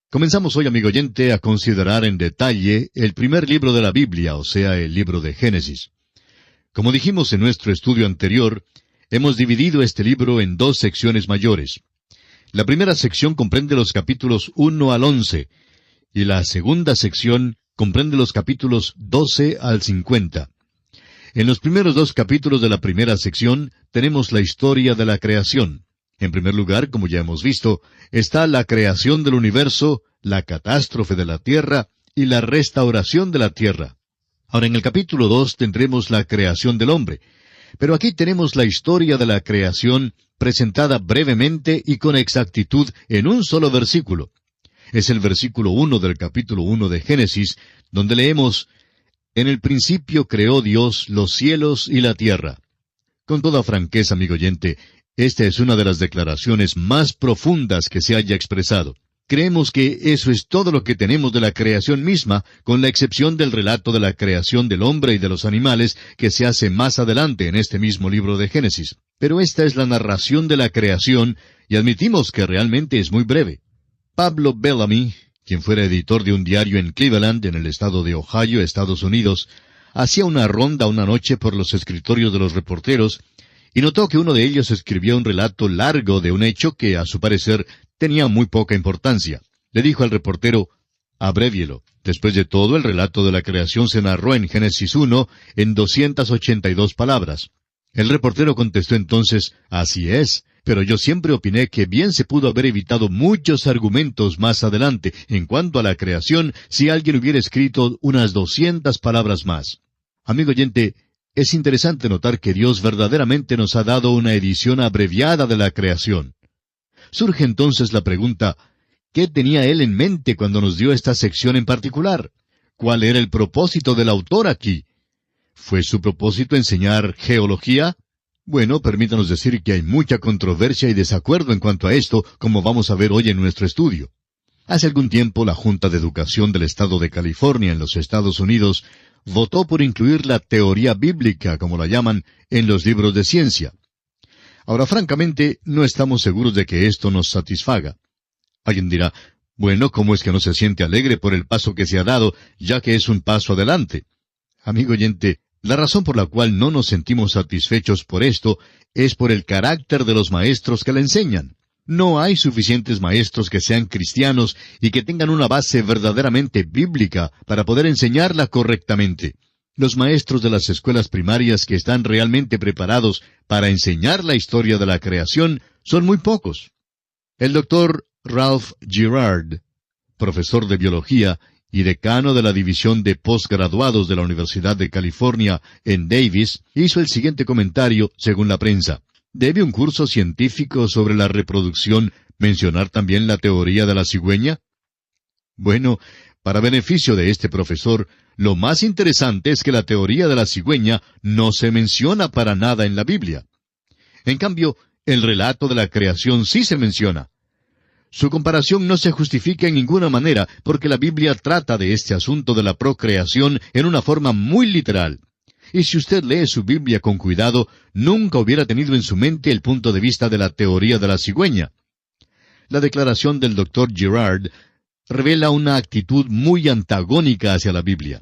Comenzamos hoy, amigo oyente, a considerar en detalle el primer libro de la Biblia, o sea, el libro de Génesis. Como dijimos en nuestro estudio anterior, hemos dividido este libro en dos secciones mayores. La primera sección comprende los capítulos 1 al 11, y la segunda sección comprende los capítulos 12 al 50. En los primeros dos capítulos de la primera sección tenemos la historia de la creación. En primer lugar, como ya hemos visto, está la creación del universo, la catástrofe de la tierra y la restauración de la tierra. Ahora, en el capítulo 2 tendremos la creación del hombre. Pero aquí tenemos la historia de la creación presentada brevemente y con exactitud en un solo versículo. Es el versículo 1 del capítulo 1 de Génesis, donde leemos: «En el principio creó Dios los cielos y la tierra». Con toda franqueza, amigo oyente, esta es una de las declaraciones más profundas que se haya expresado. Creemos que eso es todo lo que tenemos de la creación misma, con la excepción del relato de la creación del hombre y de los animales que se hace más adelante en este mismo libro de Génesis. Pero esta es la narración de la creación, y admitimos que realmente es muy breve. Pablo Bellamy, quien fuera editor de un diario en Cleveland, en el estado de Ohio, Estados Unidos, hacía una ronda una noche por los escritorios de los reporteros, y notó que uno de ellos escribía un relato largo de un hecho que, a su parecer, tenía muy poca importancia. Le dijo al reportero: «Abrévielo». Después de todo, el relato de la creación se narró en Génesis 1 en 282 palabras. El reportero contestó entonces: «Así es, pero yo siempre opiné que bien se pudo haber evitado muchos argumentos más adelante en cuanto a la creación si alguien hubiera escrito unas 200 palabras más». Amigo oyente, es interesante notar que Dios verdaderamente nos ha dado una edición abreviada de la creación. Surge entonces la pregunta: ¿qué tenía Él en mente cuando nos dio esta sección en particular? ¿Cuál era el propósito del autor aquí? ¿Fue su propósito enseñar geología? Bueno, permítanos decir que hay mucha controversia y desacuerdo en cuanto a esto, como vamos a ver hoy en nuestro estudio. Hace algún tiempo, la Junta de Educación del Estado de California en los Estados Unidos votó por incluir la teoría bíblica, como la llaman, en los libros de ciencia. Ahora, francamente, no estamos seguros de que esto nos satisfaga. Alguien dirá: «Bueno, ¿cómo es que no se siente alegre por el paso que se ha dado, ya que es un paso adelante?» Amigo oyente, la razón por la cual no nos sentimos satisfechos por esto es por el carácter de los maestros que la enseñan. No hay suficientes maestros que sean cristianos y que tengan una base verdaderamente bíblica para poder enseñarla correctamente. Los maestros de las escuelas primarias que están realmente preparados para enseñar la historia de la creación son muy pocos. El doctor Ralph Girard, profesor de biología y decano de la división de postgraduados de la Universidad de California en Davis, hizo el siguiente comentario según la prensa: ¿debe un curso científico sobre la reproducción mencionar también la teoría de la cigüeña? Bueno, para beneficio de este profesor, lo más interesante es que la teoría de la cigüeña no se menciona para nada en la Biblia. En cambio, el relato de la creación sí se menciona. Su comparación no se justifica en ninguna manera, porque la Biblia trata de este asunto de la procreación en una forma muy literal. Y si usted lee su Biblia con cuidado, nunca hubiera tenido en su mente el punto de vista de la teoría de la cigüeña. La declaración del Dr. Girard revela una actitud muy antagónica hacia la Biblia.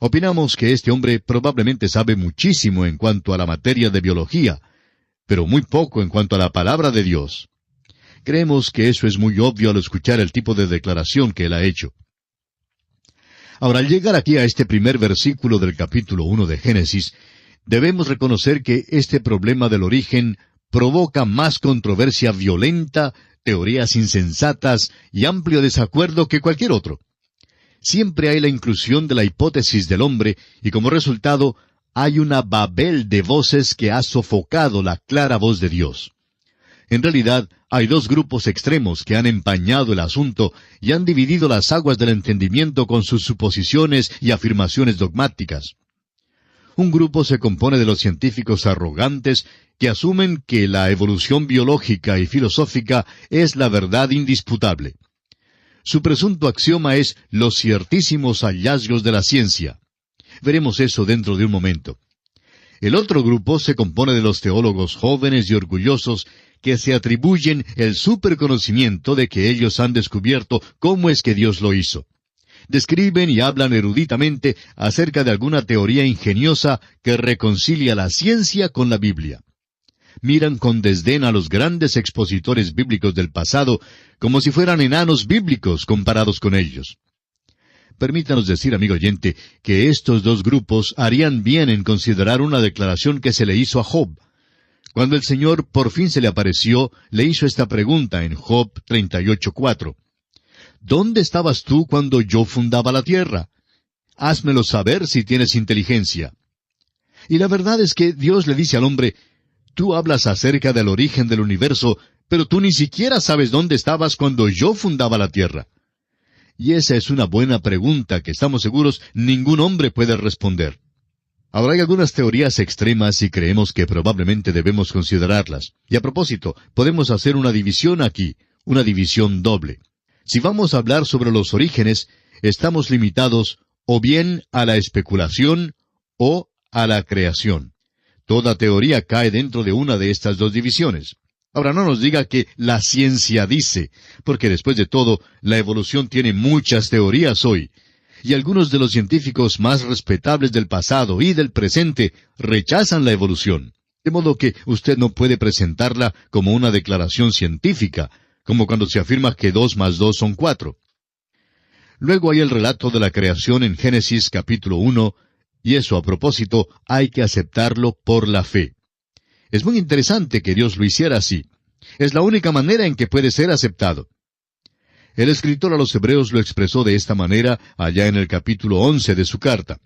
Opinamos que este hombre probablemente sabe muchísimo en cuanto a la materia de biología, pero muy poco en cuanto a la palabra de Dios. Creemos que eso es muy obvio al escuchar el tipo de declaración que él ha hecho. Ahora, al llegar aquí a este primer versículo del capítulo 1 de Génesis, debemos reconocer que este problema del origen provoca más controversia violenta, teorías insensatas y amplio desacuerdo que cualquier otro. Siempre hay la inclusión de la hipótesis del hombre, y como resultado, hay una babel de voces que ha sofocado la clara voz de Dios. En realidad, hay dos grupos extremos que han empañado el asunto y han dividido las aguas del entendimiento con sus suposiciones y afirmaciones dogmáticas. Un grupo se compone de los científicos arrogantes que asumen que la evolución biológica y filosófica es la verdad indisputable. Su presunto axioma es los ciertísimos hallazgos de la ciencia. Veremos eso dentro de un momento. El otro grupo se compone de los teólogos jóvenes y orgullosos que se atribuyen el superconocimiento de que ellos han descubierto cómo es que Dios lo hizo. Describen y hablan eruditamente acerca de alguna teoría ingeniosa que reconcilia la ciencia con la Biblia. Miran con desdén a los grandes expositores bíblicos del pasado como si fueran enanos bíblicos comparados con ellos. Permítanos decir, amigo oyente, que estos dos grupos harían bien en considerar una declaración que se le hizo a Job. Cuando el Señor por fin se le apareció, le hizo esta pregunta en Job 38:4. ¿Dónde estabas tú cuando yo fundaba la tierra? Házmelo saber si tienes inteligencia. Y la verdad es que Dios le dice al hombre, tú hablas acerca del origen del universo, pero tú ni siquiera sabes dónde estabas cuando yo fundaba la tierra. Y esa es una buena pregunta que estamos seguros ningún hombre puede responder. Ahora hay algunas teorías extremas y creemos que probablemente debemos considerarlas. Y a propósito, podemos hacer una división aquí, una división doble. Si vamos a hablar sobre los orígenes, estamos limitados o bien a la especulación o a la creación. Toda teoría cae dentro de una de estas dos divisiones. Ahora no nos diga que la ciencia dice, porque después de todo, la evolución tiene muchas teorías hoy. Y algunos de los científicos más respetables del pasado y del presente rechazan la evolución. De modo que usted no puede presentarla como una declaración científica, como cuando se afirma que 2 más 2 son 4. Luego hay el relato de la creación en Génesis capítulo 1, y eso a propósito hay que aceptarlo por la fe. Es muy interesante que Dios lo hiciera así. Es la única manera en que puede ser aceptado. El escritor a los Hebreos lo expresó de esta manera allá en el capítulo 11 de su carta.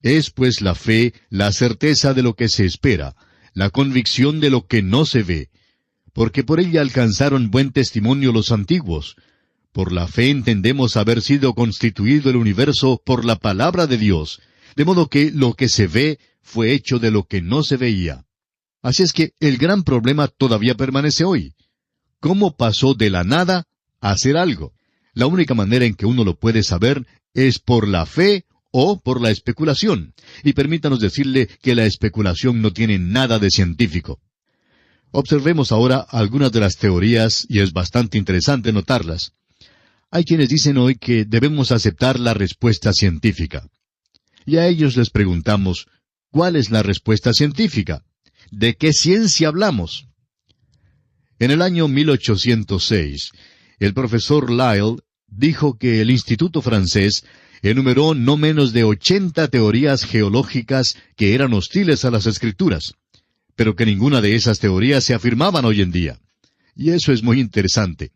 Es pues la fe la certeza de lo que se espera, la convicción de lo que no se ve, porque por ella alcanzaron buen testimonio los antiguos. Por la fe entendemos haber sido constituido el universo por la palabra de Dios, de modo que lo que se ve fue hecho de lo que no se veía. Así es que el gran problema todavía permanece hoy. ¿Cómo pasó de la nada a hacer algo? La única manera en que uno lo puede saber es por la fe o por la especulación. Y permítanos decirle que la especulación no tiene nada de científico. Observemos ahora algunas de las teorías, y es bastante interesante notarlas. Hay quienes dicen hoy que debemos aceptar la respuesta científica. Y a ellos les preguntamos, ¿cuál es la respuesta científica? ¿De qué ciencia hablamos? En el año 1806, el profesor Lyell dijo que el Instituto francés enumeró no menos de 80 teorías geológicas que eran hostiles a las Escrituras, pero que ninguna de esas teorías se afirmaban hoy en día. Y eso es muy interesante.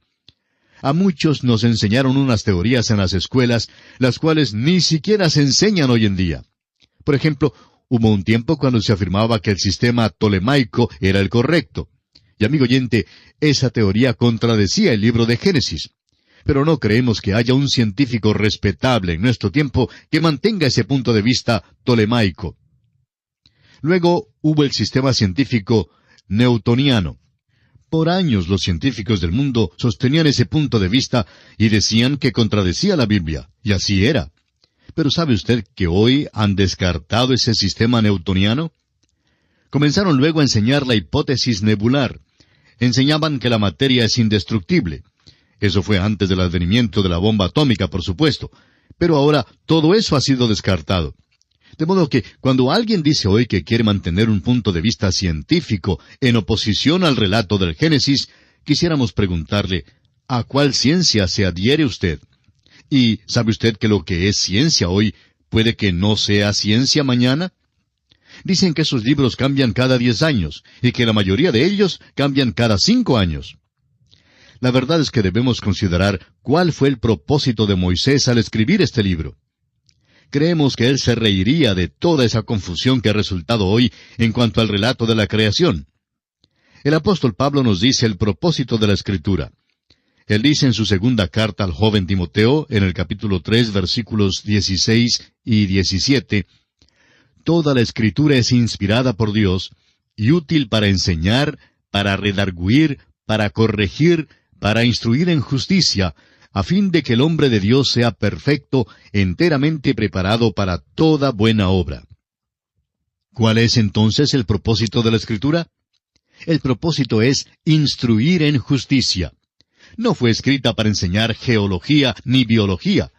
A muchos nos enseñaron unas teorías en las escuelas, las cuales ni siquiera se enseñan hoy en día. Por ejemplo, hubo un tiempo cuando se afirmaba que el sistema tolemaico era el correcto. Y amigo oyente, esa teoría contradecía el libro de Génesis. Pero no creemos que haya un científico respetable en nuestro tiempo que mantenga ese punto de vista tolemaico. Luego hubo el sistema científico newtoniano. Por años los científicos del mundo sostenían ese punto de vista y decían que contradecía la Biblia, y así era. Pero ¿sabe usted que hoy han descartado ese sistema newtoniano? Comenzaron luego a enseñar la hipótesis nebular. Enseñaban que la materia es indestructible. Eso fue antes del advenimiento de la bomba atómica, por supuesto. Pero ahora todo eso ha sido descartado. De modo que cuando alguien dice hoy que quiere mantener un punto de vista científico en oposición al relato del Génesis, quisiéramos preguntarle, ¿a cuál ciencia se adhiere usted? ¿Y sabe usted que lo que es ciencia hoy puede que no sea ciencia mañana? Dicen que esos libros cambian cada 10 años, y que la mayoría de ellos cambian cada 5 años. La verdad es que debemos considerar cuál fue el propósito de Moisés al escribir este libro. Creemos que él se reiría de toda esa confusión que ha resultado hoy en cuanto al relato de la creación. El apóstol Pablo nos dice el propósito de la Escritura. Él dice en su segunda carta al joven Timoteo, en el capítulo 3, versículos 16 y 17, «Toda la Escritura es inspirada por Dios y útil para enseñar, para redarguir, para corregir, para instruir en justicia, a fin de que el hombre de Dios sea perfecto, enteramente preparado para toda buena obra». ¿Cuál es entonces el propósito de la Escritura? El propósito es instruir en justicia. No fue escrita para enseñar geología ni biología.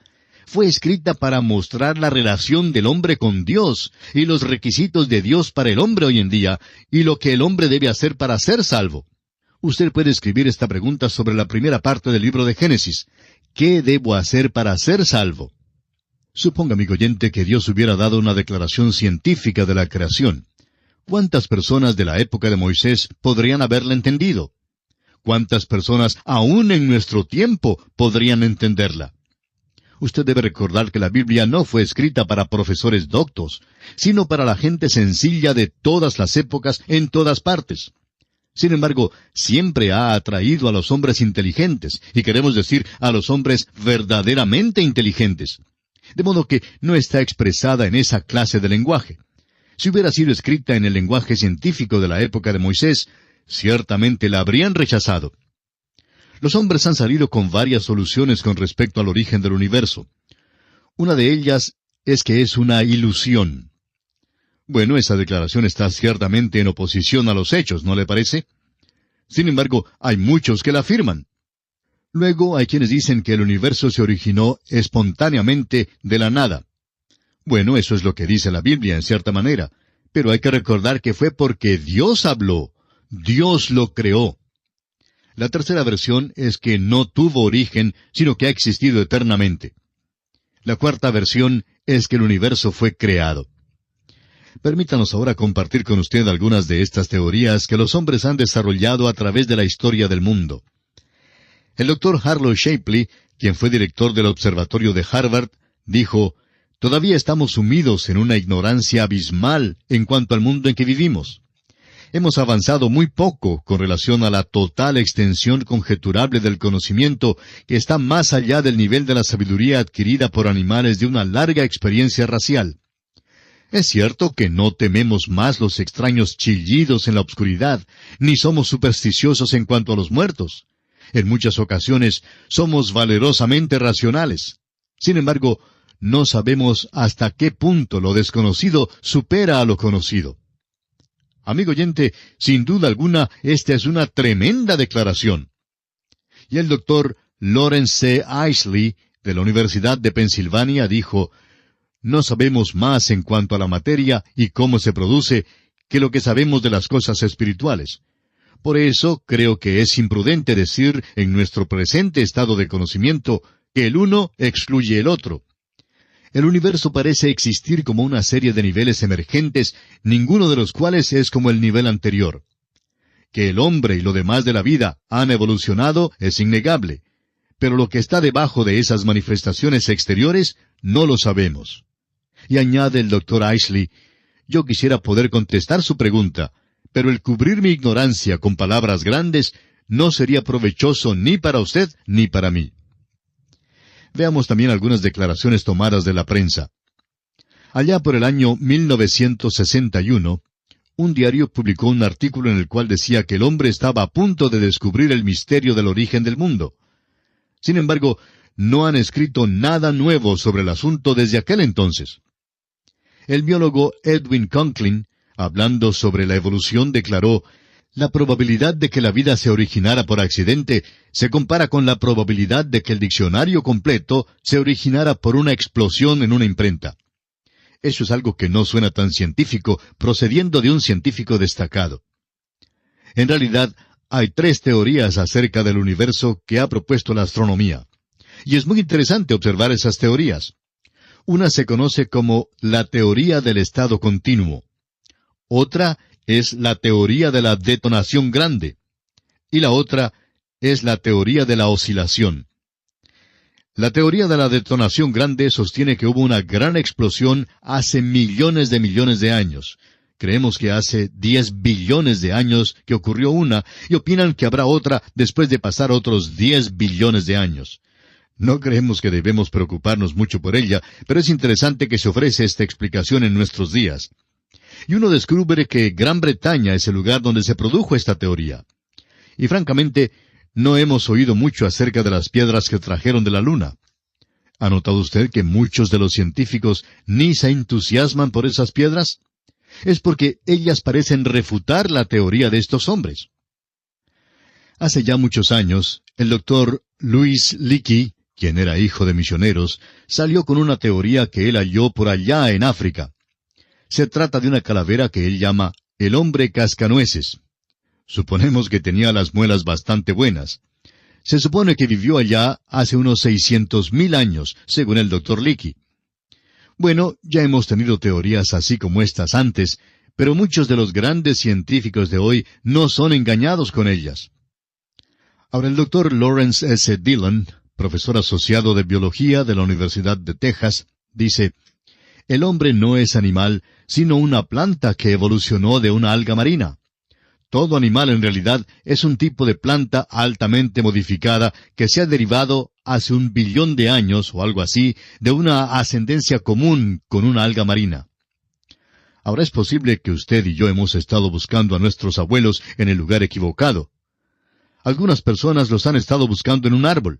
Fue escrita para mostrar la relación del hombre con Dios y los requisitos de Dios para el hombre hoy en día y lo que el hombre debe hacer para ser salvo. Usted puede escribir esta pregunta sobre la primera parte del libro de Génesis. ¿Qué debo hacer para ser salvo? Suponga, amigo oyente, que Dios hubiera dado una declaración científica de la creación. ¿Cuántas personas de la época de Moisés podrían haberla entendido? ¿Cuántas personas aún en nuestro tiempo podrían entenderla? Usted debe recordar que la Biblia no fue escrita para profesores doctos, sino para la gente sencilla de todas las épocas en todas partes. Sin embargo, siempre ha atraído a los hombres inteligentes, y queremos decir a los hombres verdaderamente inteligentes. De modo que no está expresada en esa clase de lenguaje. Si hubiera sido escrita en el lenguaje científico de la época de Moisés, ciertamente la habrían rechazado. Los hombres han salido con varias soluciones con respecto al origen del universo. Una de ellas es que es una ilusión. Bueno, esa declaración está ciertamente en oposición a los hechos, ¿no le parece? Sin embargo, hay muchos que la afirman. Luego hay quienes dicen que el universo se originó espontáneamente de la nada. Bueno, eso es lo que dice la Biblia en cierta manera, pero hay que recordar que fue porque Dios habló, Dios lo creó. La tercera versión es que no tuvo origen, sino que ha existido eternamente. La cuarta versión es que el universo fue creado. Permítanos ahora compartir con usted algunas de estas teorías que los hombres han desarrollado a través de la historia del mundo. El doctor Harlow Shapley, quien fue director del Observatorio de Harvard, dijo, «Todavía estamos sumidos en una ignorancia abismal en cuanto al mundo en que vivimos. Hemos avanzado muy poco con relación a la total extensión conjeturable del conocimiento que está más allá del nivel de la sabiduría adquirida por animales de una larga experiencia racial. Es cierto que no tememos más los extraños chillidos en la oscuridad, ni somos supersticiosos en cuanto a los muertos. En muchas ocasiones somos valerosamente racionales. Sin embargo, no sabemos hasta qué punto lo desconocido supera a lo conocido». Amigo oyente, sin duda alguna, esta es una tremenda declaración. Y el doctor Lawrence C. Isley, de la Universidad de Pensilvania, dijo, «No sabemos más en cuanto a la materia y cómo se produce que lo que sabemos de las cosas espirituales. Por eso creo que es imprudente decir en nuestro presente estado de conocimiento que el uno excluye el otro. El universo parece existir como una serie de niveles emergentes, ninguno de los cuales es como el nivel anterior. Que el hombre y lo demás de la vida han evolucionado es innegable, pero lo que está debajo de esas manifestaciones exteriores no lo sabemos». Y añade el doctor Isley, «Yo quisiera poder contestar su pregunta, pero el cubrir mi ignorancia con palabras grandes no sería provechoso ni para usted ni para mí». Veamos también algunas declaraciones tomadas de la prensa. Allá por el año 1961, un diario publicó un artículo en el cual decía que el hombre estaba a punto de descubrir el misterio del origen del mundo. Sin embargo, no han escrito nada nuevo sobre el asunto desde aquel entonces. El biólogo Edwin Conklin, hablando sobre la evolución, declaró, «La probabilidad de que la vida se originara por accidente se compara con la probabilidad de que el diccionario completo se originara por una explosión en una imprenta». Eso es algo que no suena tan científico, procediendo de un científico destacado. En realidad, hay 3 teorías acerca del universo que ha propuesto la astronomía. Y es muy interesante observar esas teorías. Una se conoce como la teoría del estado continuo. Otra es la teoría de la detonación grande. Y la otra es la teoría de la oscilación. La teoría de la detonación grande sostiene que hubo una gran explosión hace millones de años. Creemos que hace 10 billones de años que ocurrió una, y opinan que habrá otra después de pasar otros 10 billones de años. No creemos que debemos preocuparnos mucho por ella, pero es interesante que se ofrece esta explicación en nuestros días. Y uno descubre que Gran Bretaña es el lugar donde se produjo esta teoría. Y francamente, no hemos oído mucho acerca de las piedras que trajeron de la Luna. ¿Ha notado usted que muchos de los científicos ni se entusiasman por esas piedras? Es porque ellas parecen refutar la teoría de estos hombres. Hace ya muchos años, el doctor Louis Leakey, quien era hijo de misioneros, salió con una teoría que él halló por allá en África. Se trata de una calavera que él llama el hombre cascanueces. Suponemos que tenía las muelas bastante buenas. Se supone que vivió allá hace unos 600,000 años, según el doctor Leakey. Bueno, ya hemos tenido teorías así como estas antes, pero muchos de los grandes científicos de hoy no son engañados con ellas. Ahora, el doctor Lawrence S. Dillon, profesor asociado de biología de la Universidad de Texas, dice, «El hombre no es animal, sino una planta que evolucionó de una alga marina. Todo animal en realidad es un tipo de planta altamente modificada que se ha derivado hace 1 billón de años o algo así de una ascendencia común con una alga marina». Ahora es posible que usted y yo hemos estado buscando a nuestros abuelos en el lugar equivocado. Algunas personas los han estado buscando en un árbol.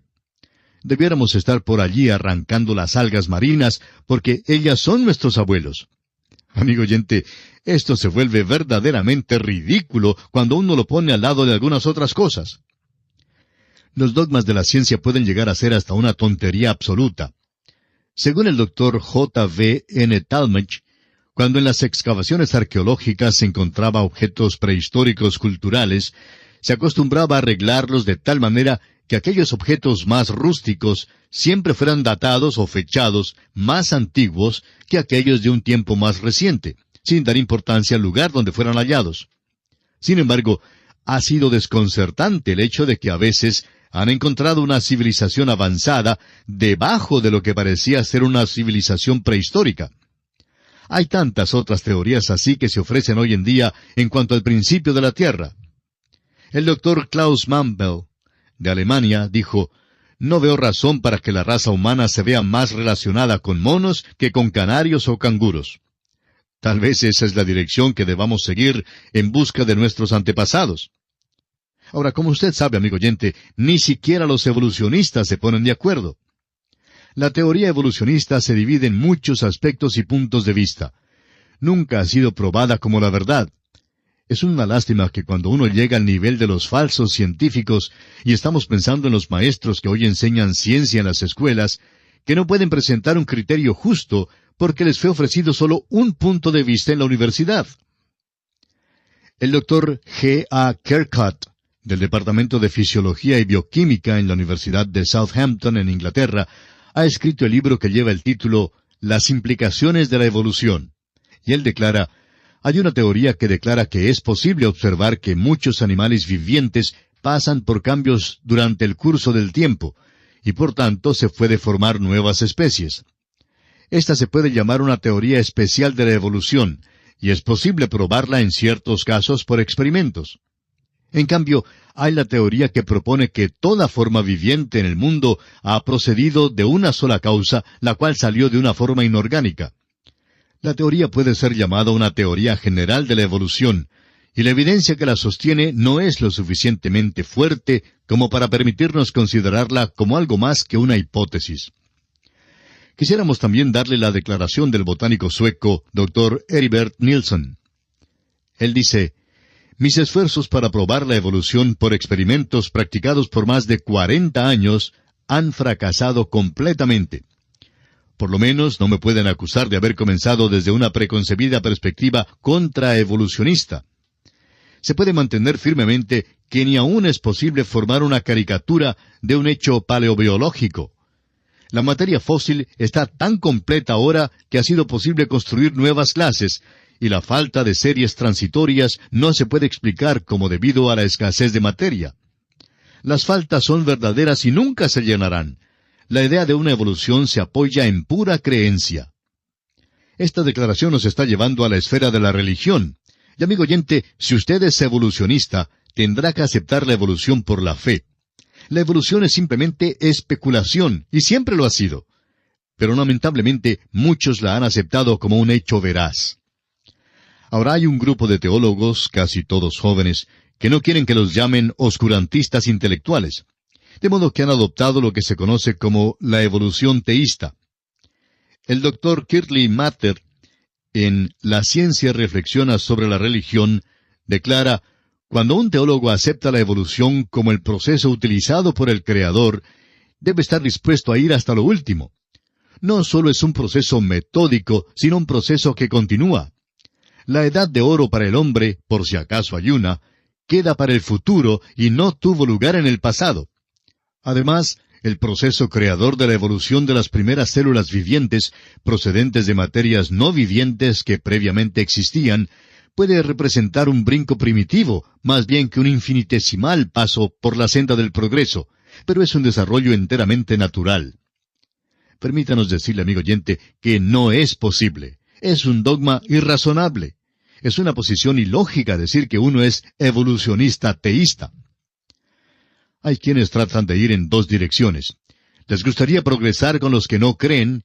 Debiéramos estar por allí arrancando las algas marinas, porque ellas son nuestros abuelos. Amigo oyente, esto se vuelve verdaderamente ridículo cuando uno lo pone al lado de algunas otras cosas. Los dogmas de la ciencia pueden llegar a ser hasta una tontería absoluta. Según el doctor J. V. N. Talmage, cuando en las excavaciones arqueológicas se encontraba objetos prehistóricos culturales, se acostumbraba a arreglarlos de tal manera que aquellos objetos más rústicos siempre fueran datados o fechados más antiguos que aquellos de un tiempo más reciente, sin dar importancia al lugar donde fueran hallados. Sin embargo, ha sido desconcertante el hecho de que a veces han encontrado una civilización avanzada debajo de lo que parecía ser una civilización prehistórica. Hay tantas otras teorías así que se ofrecen hoy en día en cuanto al principio de la Tierra. El doctor Klaus Mantel, de Alemania, dijo, «No veo razón para que la raza humana se vea más relacionada con monos que con canarios o canguros». Tal vez esa es la dirección que debamos seguir en busca de nuestros antepasados. Ahora, como usted sabe, amigo oyente, ni siquiera los evolucionistas se ponen de acuerdo. La teoría evolucionista se divide en muchos aspectos y puntos de vista. Nunca ha sido probada como la verdad. Es una lástima que cuando uno llega al nivel de los falsos científicos, y estamos pensando en los maestros que hoy enseñan ciencia en las escuelas, que no pueden presentar un criterio justo porque les fue ofrecido solo un punto de vista en la universidad. El doctor G. A. Kercott, del Departamento de Fisiología y Bioquímica en la Universidad de Southampton, en Inglaterra, ha escrito el libro que lleva el título «Las implicaciones de la evolución». Y él declara, «Hay una teoría que declara que es posible observar que muchos animales vivientes pasan por cambios durante el curso del tiempo, y por tanto se puede formar nuevas especies. Esta se puede llamar una teoría especial de la evolución, y es posible probarla en ciertos casos por experimentos. En cambio, hay la teoría que propone que toda forma viviente en el mundo ha procedido de una sola causa, la cual salió de una forma inorgánica. La teoría puede ser llamada una teoría general de la evolución, y la evidencia que la sostiene no es lo suficientemente fuerte como para permitirnos considerarla como algo más que una hipótesis. Quisiéramos también darle la declaración del botánico sueco, Dr. Heribert Nilsson. Él dice, «Mis esfuerzos para probar la evolución por experimentos practicados por más de 40 años han fracasado completamente. Por lo menos no me pueden acusar de haber comenzado desde una preconcebida perspectiva contraevolucionista. Se puede mantener firmemente que ni aún es posible formar una caricatura de un hecho paleobiológico. La materia fósil está tan completa ahora que ha sido posible construir nuevas clases, y la falta de series transitorias no se puede explicar como debido a la escasez de materia. Las faltas son verdaderas y nunca se llenarán. La idea de una evolución se apoya en pura creencia». Esta declaración nos está llevando a la esfera de la religión. Y amigo oyente, si usted es evolucionista, tendrá que aceptar la evolución por la fe. La evolución es simplemente especulación, y siempre lo ha sido. Pero lamentablemente, muchos la han aceptado como un hecho veraz. Ahora hay un grupo de teólogos, casi todos jóvenes, que no quieren que los llamen oscurantistas intelectuales, de modo que han adoptado lo que se conoce como la evolución teísta. El doctor Kirtley Mather en La ciencia reflexiona sobre la religión, declara: cuando un teólogo acepta la evolución como el proceso utilizado por el Creador, debe estar dispuesto a ir hasta lo último. No solo es un proceso metódico, sino un proceso que continúa. La edad de oro para el hombre, por si acaso hay una, queda para el futuro y no tuvo lugar en el pasado. Además, el proceso creador de la evolución de las primeras células vivientes, procedentes de materias no vivientes que previamente existían, puede representar un brinco primitivo, más bien que un infinitesimal paso por la senda del progreso, pero es un desarrollo enteramente natural. Permítanos decirle, amigo oyente, que no es posible. Es un dogma irrazonable. Es una posición ilógica decir que uno es evolucionista teísta. Hay quienes tratan de ir en dos direcciones. Les gustaría progresar con los que no creen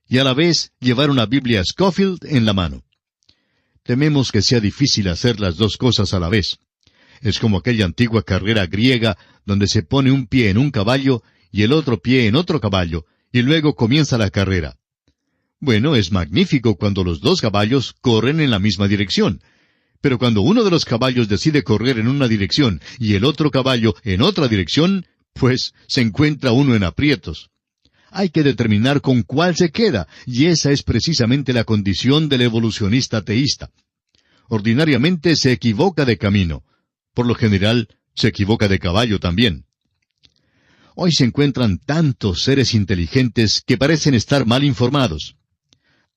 y a la vez llevar una Biblia Scofield en la mano. Tememos que sea difícil hacer las dos cosas a la vez. Es como aquella antigua carrera griega donde se pone un pie en un caballo y el otro pie en otro caballo, y luego comienza la carrera. Bueno, es magnífico cuando los dos caballos corren en la misma dirección. Pero cuando uno de los caballos decide correr en una dirección y el otro caballo en otra dirección, pues se encuentra uno en aprietos. Hay que determinar con cuál se queda, y esa es precisamente la condición del evolucionista teísta. Ordinariamente se equivoca de camino. Por lo general, se equivoca de caballo también. Hoy se encuentran tantos seres inteligentes que parecen estar mal informados.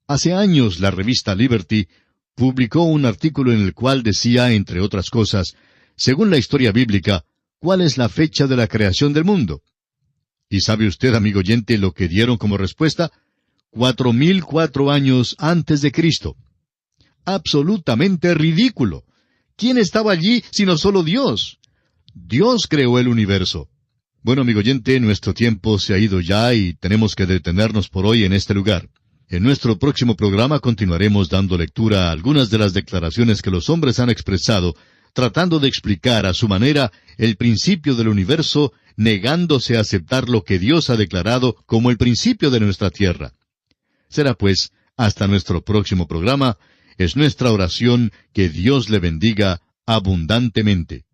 Hace años la revista Liberty publicó un artículo en el cual decía, entre otras cosas, según la historia bíblica, ¿cuál es la fecha de la creación del mundo? ¿Y sabe usted, amigo oyente, lo que dieron como respuesta? 4004 años antes de Cristo. Absolutamente ridículo. ¿Quién estaba allí sino solo Dios? Dios creó el universo. Bueno, amigo oyente, nuestro tiempo se ha ido ya y tenemos que detenernos por hoy en este lugar. En nuestro próximo programa continuaremos dando lectura a algunas de las declaraciones que los hombres han expresado, tratando de explicar a su manera el principio del universo, negándose a aceptar lo que Dios ha declarado como el principio de nuestra tierra. Será pues, hasta nuestro próximo programa. Es nuestra oración que Dios le bendiga abundantemente.